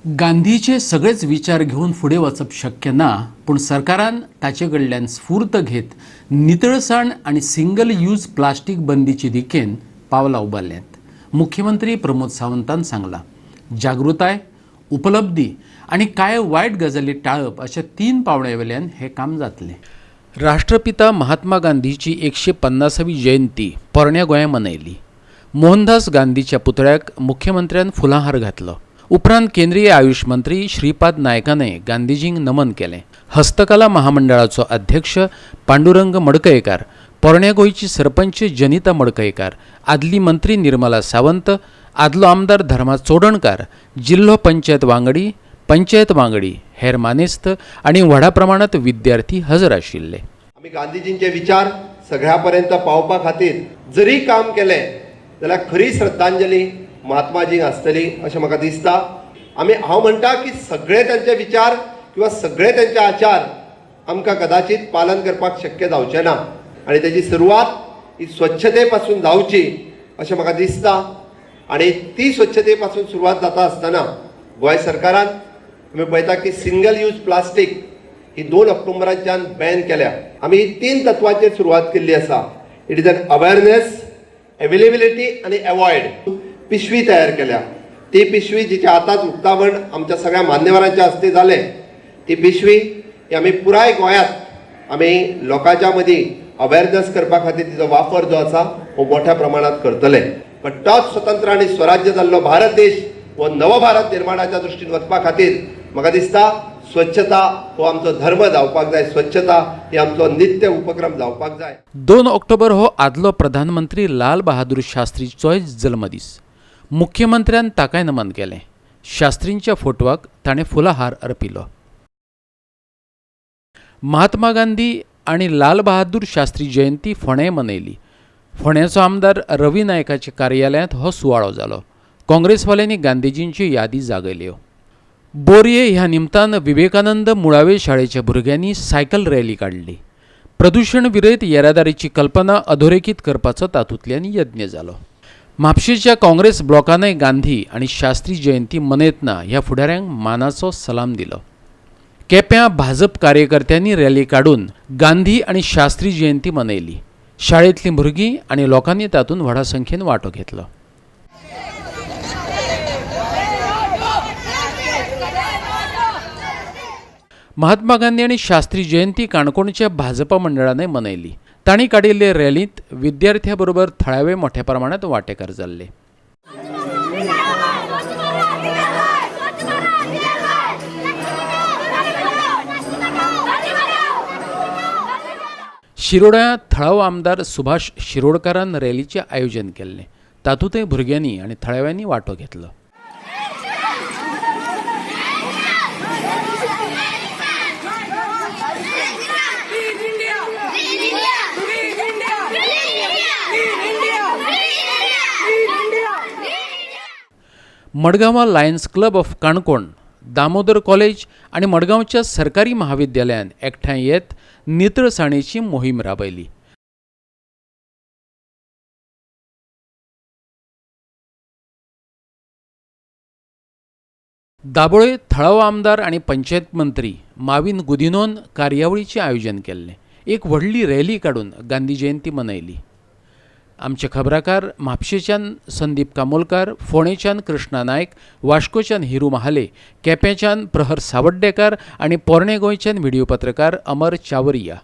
गांधीचे सगळेच विचार घेऊन फुडें वचप शक्य ना, पूण सरकारान ताचे कडल्यान स्फूर्त घेत नितळसाण आनी सिंगल यूज प्लास्टीक बंदीचे दिकेन पावलां उबारल्यात. मुख्यमंत्री प्रमोद सावंतान सांगलां, जागृताय, उपलब्धी आनी कांय वायट गजाली टाळप अशा 3 पावंड्यावेल्यान हें काम जातलें. राष्ट्रपिता महात्मा गांधीची 150वी जयंती पोरण्या गोंयांत मनयली. मोहनदास गांधीच्या पुतळ्याक मुख्यमंत्र्यान फुलांहार घातलो. उपरांत केंद्रीय आयुष मंत्री श्रीपाद नायकाने गांधीजींक नमन केलें. हस्तकला महामंडळाचो अध्यक्ष पांडुरंग मडकयकार, पोरण्या गोंयची सरपंच जनिता मडकयकार, आदली मंत्री निर्मला सावंत, आदलो आमदार धर्मा चोडणकार, जिल्हो पंचायत वांगडी, हेर मानेस्त आनी व्हडा प्रमाणात विद्यार्थी हजर आशिल्ले. आमी गांधीजींचे विचार सगळ्यापर्यंत पावपा खातीर जरी काम केलें जाल्यार खरी श्रद्धांजली महात्माजींक आसतली अशें म्हाका दिसता. हांव म्हणटा की सगळे तांचे विचार किंवा सगळे तांचे आचार आमकां कदाचित पालन करपाक शक्य जावचें ना आनी तेजी सुरवात ही स्वच्छते पासून जावची अशें म्हाका दिसता. आनी ती स्वच्छते पासून सुरवात जाता आसतना गोंय सरकारान आमी पळयता की सिंगल यूज प्लास्टीक ही 2 ऑक्टोबराच्यान बॅन केल्या. आमी 3 तत्वांचेर सुरवात केल्ली आसा. It is an awareness, availability आनी अवॉयड. पिशवी तयार केल्या. ती पिशवी जिचे आतांच उक्तावण आमच्या सगळ्या मान्यवरांच्या हस्ते जालें, ती पिशवी ही आमी पुराय गोंयांत आमी लोकांच्या मदीं अवेअरनेस करपा खातीर तिचो वापर जो आसा हो मोठ्या प्रमाणात करतले. पण तोच स्वतंत्र आनी स्वराज्य जाल्लो भारत देश हो नव भारत निर्माणाच्या दृश्टीन वचपा खातीर म्हाका दिसता स्वच्छता हो आमचो धर्म जावपाक जाय. स्वच्छता ही आमचो नित्य उपक्रम जावपाक जाय. 2 ऑक्टोबर हो आदलो प्रधानमंत्री लाल बहादूर शास्त्रीचोय जल्मदीस. मुख्यमंत्र्यान ताकाय नमन केलें. शास्त्रींच्या फोटवाक ताणें फुलांहार अर्पिलो. महात्मा गांधी आनी लाल बहादूर शास्त्री जयंती फोंडें मनयली. फोंड्याचो आमदार रवी नायकाच्या कार्यालयांत हो सुवाळो जालो. काँग्रेसवाल्यांनी गांधीजींच्यो यादी जागयल्यो. बोरये ह्या निमतान विवेकानंद मुळावे शाळेच्या भुरग्यांनी सायकल रॅली काडली. प्रदूषण विरयत येरादारीची कल्पना अधोरेखीत करपाचो तातूंतल्यान यत्न जालो. म्हापशेच्या काँग्रेस ब्लॉकानय गांधी आनी शास्त्री जयंती मनयतना ह्या फुडाऱ्यांक मानाचो सलाम दिलो. केप्यां भाजप कार्यकर्त्यांनी रॅली काडून गांधी आनी शास्त्री जयंती मनयली. शाळेंतलीं भुरगीं आनी लोकांनी तातूंत व्हडा संख्येन वांटो घेतलो. महात्मा गांधी आनी शास्त्री जयंती काणकोणच्या भाजपा मंडळानय मनयली. तांणी काडिल्ले रॅलींत विद्यार्थ्यां बरोबर थळावे मोठ्या प्रमाणात वांटेकार जाल्ले. शिरोड्या थळाव आमदार सुभाष शिरोडकारान रॅलीचें आयोजन केल्लें. तातूंतय भुरग्यांनी आनी थळाव्यांनी वांटो घेतलो. मडगांवां Lions Club of Canacona, Damodar College आनी मडगांवच्या सरकारी महाविद्यालयान एकठांय येत नितळसाणेची मोहीम राबयली. दाबोळे थळाव आमदार आनी पंचायत मंत्री माविन गुदिनोन कार्यावळीचें आयोजन केल्लें. एक व्हडली रॅली काडून गांधी जयंती मनयली. आमचे खबराकार म्हापशेच्यान संदीप कामोलकार, फोंडेच्यान कृष्णा नायक, वाश्कोच्यान हिरू महाले, केप्याच्यान प्रहर सावड्डेकार आनी पोरणे गोंयच्यान व्हिडिओ पत्रकार अमर चावरिया.